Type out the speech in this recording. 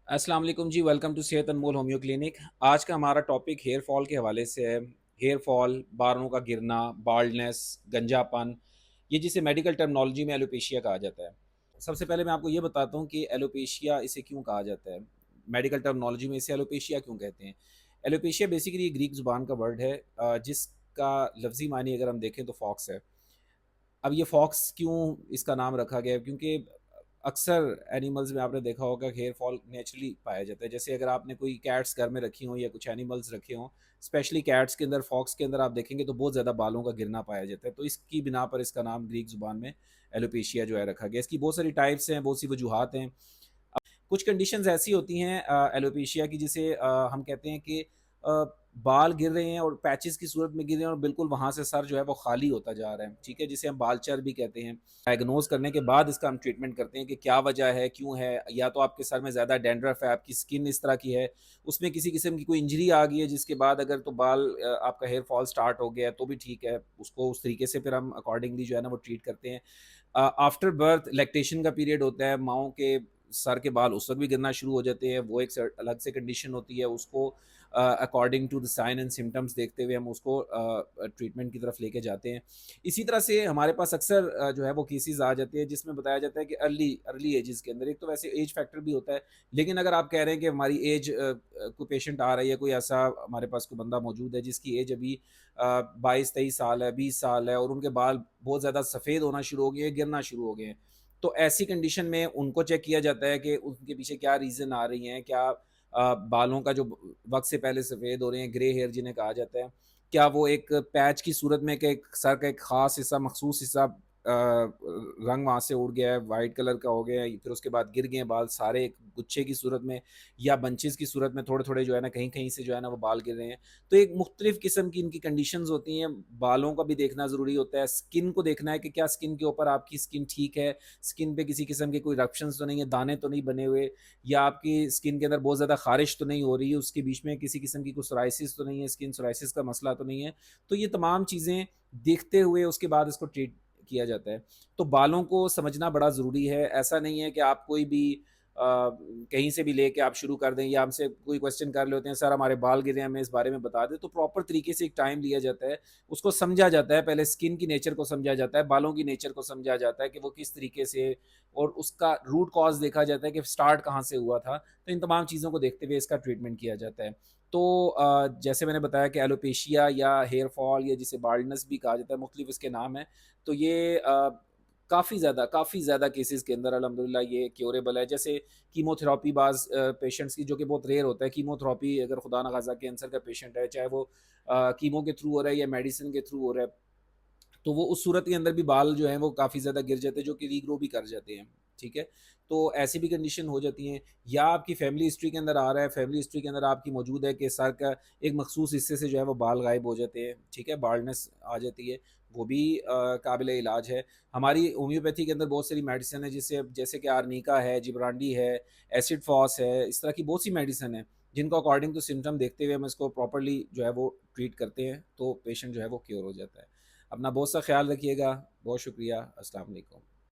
अस्सलाम वालेकुम जी, welcome to सेहत अनमोल होम्यो क्लिनिक। आज का हमारा टॉपिक हेयर फॉल के हवाले से है। हेयर फॉल, बालों का गिरना, बाल्डनेस, गंजापन, ये जिसे मेडिकल टर्मिनोलॉजी में एलोपेशिया कहा जाता है। सबसे पहले मैं आपको ये बताता हूँ कि एलोपेशिया इसे क्यों कहा जाता है। मेडिकल टर्मिनोलॉजी में इसे एलोपेशिया क्यों कहते हैं। एलोपेशिया बेसिकली ग्रीक ज़ुबान का वर्ड है, जिसका लफ्ज़ी मानी अगर हम देखें तो फॉक्स है। अब ये फॉक्स क्यों इसका नाम रखा गया है, क्योंकि अक्सर एनिमल्स में आपने देखा होगा कि हेयर फॉल नेचुरली पाया जाता है। जैसे अगर आपने कोई कैट्स घर में रखी हों या कुछ एनिमल्स रखे हों, स्पेशली कैट्स के अंदर, फॉक्स के अंदर आप देखेंगे तो बहुत ज़्यादा बालों का गिरना पाया जाता है। तो इसकी बिना पर इसका नाम ग्रीक ज़ुबान में एलोपेशिया जो है रखा गया। इसकी बहुत सारी टाइप्स हैं, बहुत सी वजूहात हैं। कुछ कंडीशंस ऐसी होती हैं एलोपेशिया की, जिसे हम कहते हैं कि अ, बाल गिर रहे हैं और पैचेस की सूरत में गिर रहे हैं और बिल्कुल वहाँ से सर जो है वो खाली होता जा रहा है, ठीक है, जिसे हम बालचर भी कहते हैं। डायग्नोज करने के बाद इसका हम ट्रीटमेंट करते हैं कि क्या वजह है, क्यों है। या तो आपके सर में ज़्यादा डैंड्रफ है, आपकी स्किन इस तरह की है, उसमें किसी किस्म की कोई इंजरी आ गई है, जिसके बाद अगर तो बाल आपका हेयर फॉल स्टार्ट हो गया है तो भी ठीक है, उसको उस तरीके से फिर हम अकॉर्डिंगली जो है ना वो ट्रीट करते हैं। आफ्टर बर्थ लैक्टेशन का पीरियड होता है, माओं के सर के बाल उस वक़्त भी गिरना शुरू हो जाते हैं, वो एक अलग से कंडीशन होती है। उसको according to the sign and symptoms देखते हुए हम उसको ट्रीटमेंट की तरफ लेके जाते हैं। इसी तरह से हमारे पास अक्सर जो है वो केसेस आ जाते हैं जिसमें बताया जाता है कि अर्ली अर्ली एजेस के अंदर, एक तो वैसे एज फैक्टर भी होता है, लेकिन अगर आप कह रहे हैं कि हमारी एज, कोई पेशेंट आ रही है, कोई ऐसा हमारे पास कोई बंदा मौजूद है जिसकी एज अभी 22-23 साल है, 20 साल है और उनके बाल बहुत ज़्यादा सफ़ेद होना शुरू हो गए हैं, गिरना शुरू हो गए हैं। तो ऐसी कंडीशन में उनको चेक किया जाता है कि उनके पीछे क्या रीज़न आ रही हैं, क्या बालों का जो वक़्त से पहले सफ़ेद हो रहे हैं, ग्रे हेयर जिन्हें कहा जाता है, क्या वो एक पैच की सूरत में कि एक सर का एक ख़ास हिस्सा, मख़सूस हिस्सा रंग वहाँ से उड़ गया है, वाइट कलर का हो गया है, फिर उसके बाद गिर गए हैं बाल सारे एक गुच्छे की सूरत में, या बंचेज़ की सूरत में थोड़े-थोड़े जो है ना कहीं-कहीं से जो है ना वो बाल गिर रहे हैं। तो एक मुख्तलिफ़ किस्म की इनकी कंडीशंस होती हैं, बालों का भी देखना ज़रूरी होता है, स्किन को देखना है कि क्या स्किन के ऊपर आपकी स्किन ठीक है, स्किन पे किसी किस्म के कोई इरप्शंस तो नहीं है, दाने तो नहीं बने हुए, या आपकी स्किन के अंदर बहुत ज़्यादा ख़ारिश तो नहीं हो रही है, उसके बीच में किसी किस्म की कोई सोराइसिस तो नहीं है, स्किन सोराइसिस का मसला तो नहीं है। तो ये तमाम चीज़ें देखते हुए उसके बाद इसको ट्रीट किया जाता है। तो बालों को समझना बड़ा ज़रूरी है, ऐसा नहीं है कि आप कोई भी कहीं से भी लेके आप शुरू कर दें, या हमसे कोई क्वेश्चन कर लेते हैं, सर हमारे बाल गिरे हैं, हमें इस बारे में बता दें। तो प्रॉपर तरीके से एक टाइम लिया जाता है, उसको समझा जाता है, पहले स्किन की नेचर को समझा जाता है, बालों की नेचर को समझा जाता है कि वो किस तरीके से, और उसका रूट कॉज़ देखा जाता है कि स्टार्ट कहाँ से हुआ था। तो इन तमाम चीज़ों को देखते हुए इसका ट्रीटमेंट किया जाता है। तो जैसे मैंने बताया कि एलोपेशिया या हेयर फॉल, या जिसे बाल्डनेस भी कहा जाता है, मुख्तलिफ इसके नाम हैं। तो ये काफ़ी ज़्यादा केसेज़ के अंदर अल्हम्दुलिल्लाह ये क्योरेबल है। जैसे कीमोथेरेपी बाज़ पेशेंट्स की, जो कि बहुत रेयर होता है, कीमोथेरेपी अगर खुदा ना ख़ास्ता कैंसर का पेशेंट है, चाहे वो कीमो के थ्रू हो रहा है या मेडिसिन के थ्रू हो रहा है, तो वो उस सूरत के अंदर भी बाल जो हैं वो काफ़ी ज़्यादा गिर जाते हैं, जो कि रीग्रो भी कर जाते हैं, ठीक है? तो ऐसी भी कंडीशन हो जाती हैं, या आपकी फैमिली हिस्ट्री के अंदर आ रहा है, फैमिली हिस्ट्री के अंदर आपकी मौजूद है कि सर का एक मखसूस हिस्से से जो है वो बाल गायब हो जाते हैं, ठीक है? बाल्डनेस आ जाती है, वो भी काबिल इलाज है। हमारी होम्योपैथी के अंदर बहुत सारी मेडिसिन है, जिससे जैसे कि आर्निका है, जिब्रांडी है, एसिड फॉस है, इस तरह की बहुत सी मेडिसिन है, जिनको अकॉर्डिंग टू सिम्पटम देखते हुए हम इसको प्रॉपर्ली जो है वो ट्रीट करते हैं, तो पेशेंट जो है वो क्योर हो जाता है। अपना बहुत सा ख़्याल रखिएगा। बहुत शुक्रिया। अस्सलाम वालेकुम।